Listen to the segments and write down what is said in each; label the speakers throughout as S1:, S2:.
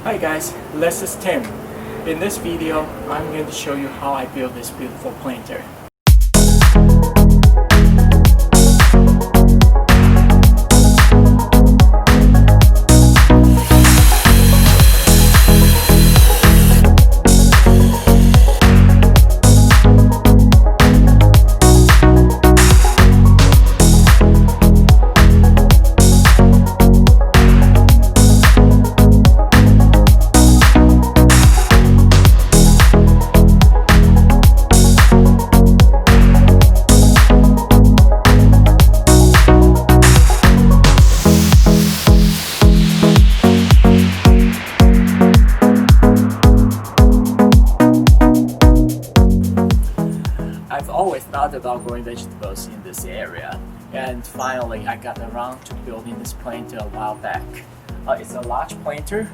S1: Hi guys, this is Tim. In this video, I'm going to show you how I built this beautiful planter. I've always thought about growing vegetables in this area, and finally I got around to building this planter a while back. It's a large planter,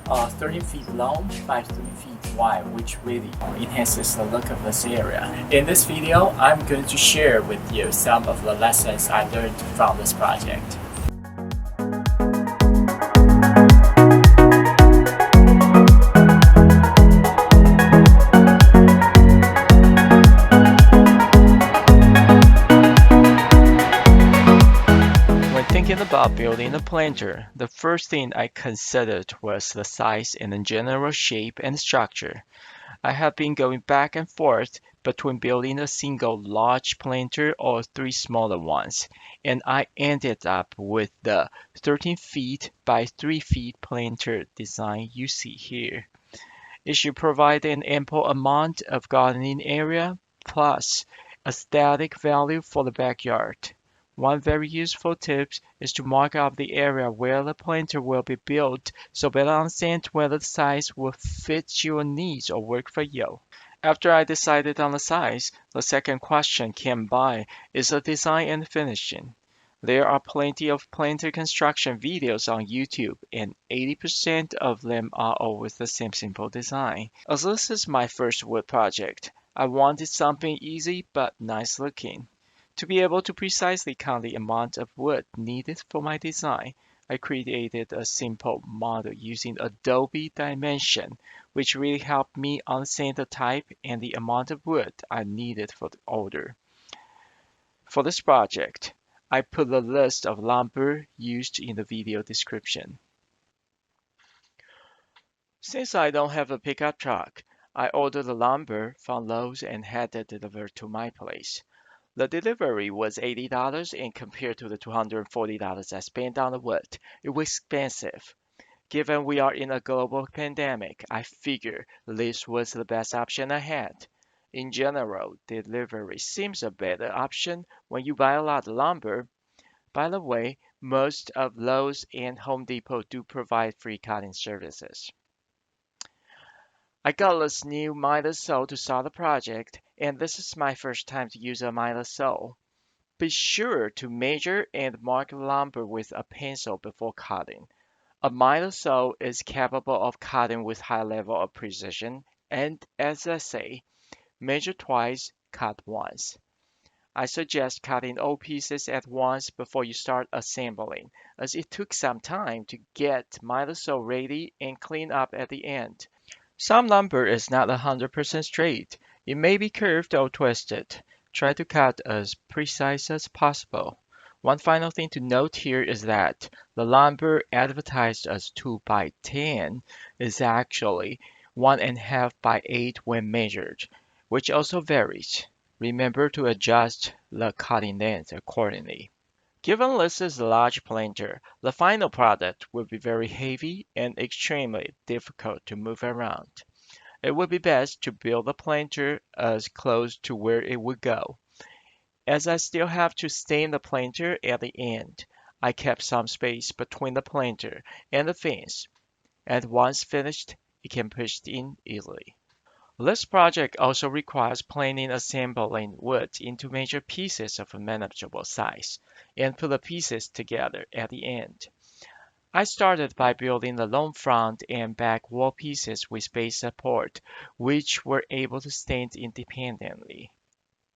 S1: 13 feet long by 3 feet wide, which really enhances the look of this area. In this video, I'm going to share with you some of the lessons I learned from this project. Thinking about building a planter, the first thing I considered was the size and the general shape and structure. I have been going back and forth between building a single large planter or 3 smaller ones, and I ended up with the 13 feet by 3 feet planter design you see here. It should provide an ample amount of gardening area plus aesthetic value for the backyard. One very useful tip is to mark out the area where the planter will be built so better understand whether the size will fit your needs or work for you. After I decided on the size, the second question came by is the design and finishing. There are plenty of planter construction videos on YouTube, and 80% of them are always the same simple design. As this is my first wood project, I wanted something easy but nice looking. To be able to precisely count the amount of wood needed for my design, I created a simple model using Adobe Dimension, which really helped me understand the type and the amount of wood I needed for the order. For this project, I put a list of lumber used in the video description. Since I don't have a pickup truck, I ordered the lumber from Lowe's and had it delivered to my place. The delivery was $80 and compared to the $240 I spent on the wood, it was expensive. Given we are in a global pandemic, I figured this was the best option I had. In general, delivery seems a better option when you buy a lot of lumber. By the way, most of Lowe's and Home Depot do provide free cutting services. I got this new miter saw to start the project, and this is my first time to use a miter saw. Be sure to measure and mark lumber with a pencil before cutting. A miter saw is capable of cutting with high level of precision, and as I say, measure twice, cut once. I suggest cutting all pieces at once before you start assembling, as it took some time to get miter saw ready and clean up at the end. Some lumber is not 100% straight. It may be curved or twisted. Try to cut as precise as possible. One final thing to note here is that the lumber advertised as 2 by 10 is actually 1.5 by 8 when measured, which also varies. Remember to adjust the cutting length accordingly. Given this is a large planter, the final product will be very heavy and extremely difficult to move around. It would be best to build the planter as close to where it would go. As I still have to stain the planter at the end, I kept some space between the planter and the fence, and once finished, it can be pushed in easily. This project also requires planing assembling wood into major pieces of a manageable size, and put the pieces together at the end. I started by building the long front and back wall pieces with base support, which were able to stand independently.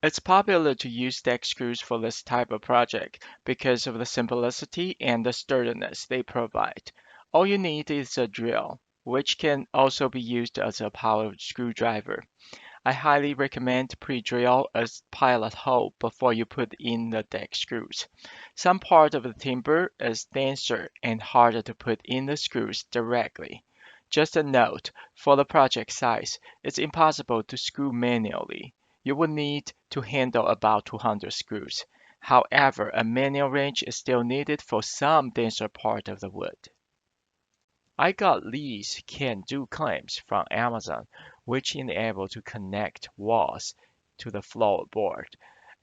S1: It's popular to use deck screws for this type of project because of the simplicity and the sturdiness they provide. All you need is a drill. which can also be used as a power screwdriver. I highly recommend pre-drill a pilot hole before you put in the deck screws. Some part of the timber is denser and harder to put in the screws directly. Just a note, for the project size, it's impossible to screw manually. You will need to handle about 200 screws. However, a manual wrench is still needed for some denser part of the wood. I got these can-do clamps from Amazon, which enable to connect walls to the floorboard.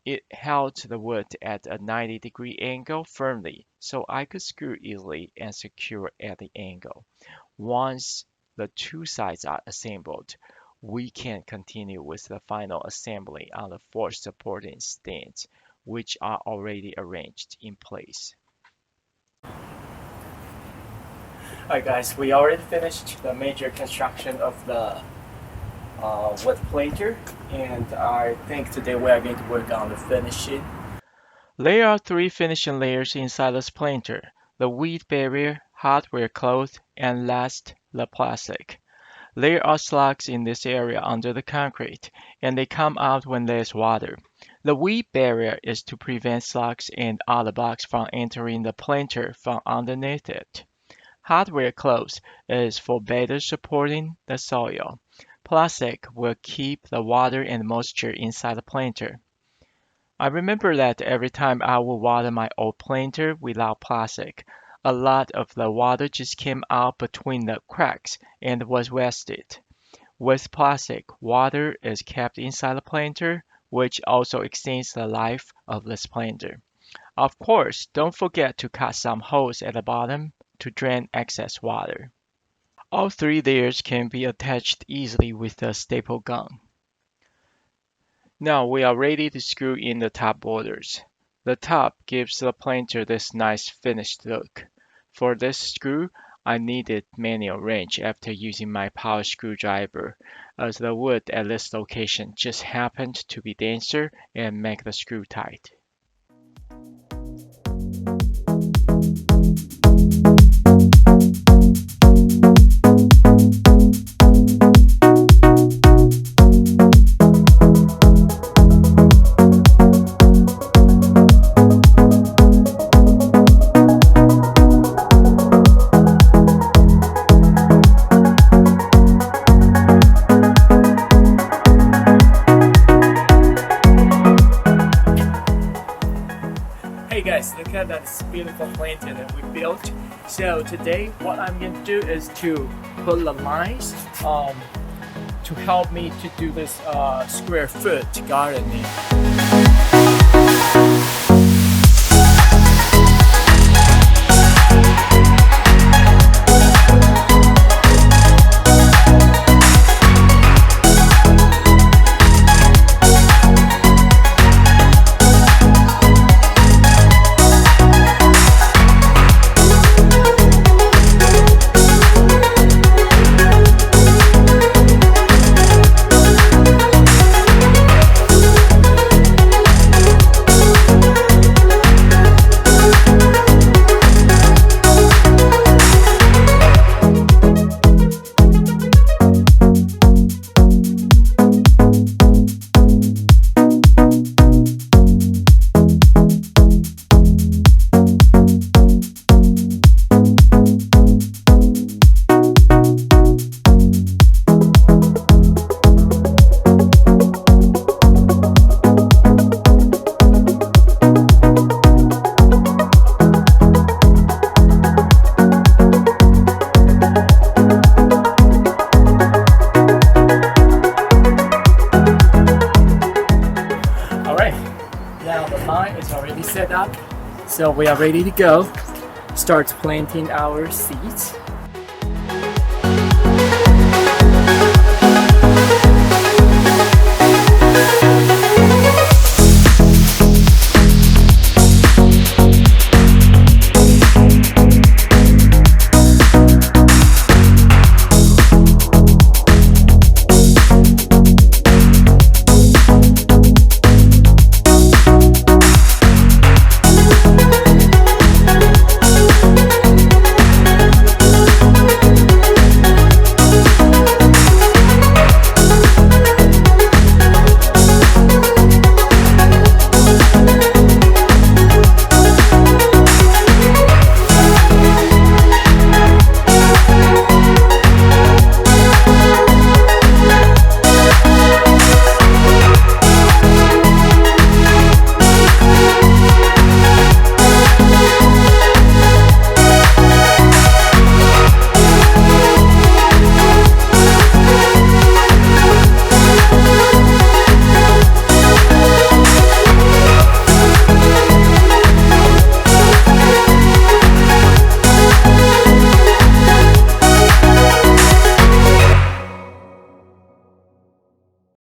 S1: It held the wood at a 90-degree angle firmly, so I could screw easily and secure at the angle. Once the two sides are assembled, we can continue with the final assembly on the four supporting stands, which are already arranged in place. Alright guys, we already finished the major construction of the wood plater, and I think today we are going to work on the finishing. There are three finishing layers inside this planter: the weed barrier, hardware cloth, and last, the plastic. There are slugs in this area under the concrete, and they come out when there's water. The weed barrier is to prevent slugs and other bugs from entering the planter from underneath it. Hardware cloth is for better supporting the soil. Plastic will keep the water and moisture inside the planter. I remember that every time I would water my old planter without plastic, a lot of the water just came out between the cracks and was wasted. With plastic, water is kept inside the planter, which also extends the life of this planter. Of course, don't forget to cut some holes at the bottom to drain excess water. All three layers can be attached easily with a staple gun. Now we are ready to screw in the top borders. The top gives the planter this nice finished look. For this screw, I needed manual wrench after using my power screwdriver, as the wood at this location just happened to be denser and make the screw tight. Hey guys, look at that beautiful planter that we built. So today what I'm going to do is to put the lines to help me to do this square foot gardening. Now the line is already set up, so we are ready to go. Start planting our seeds.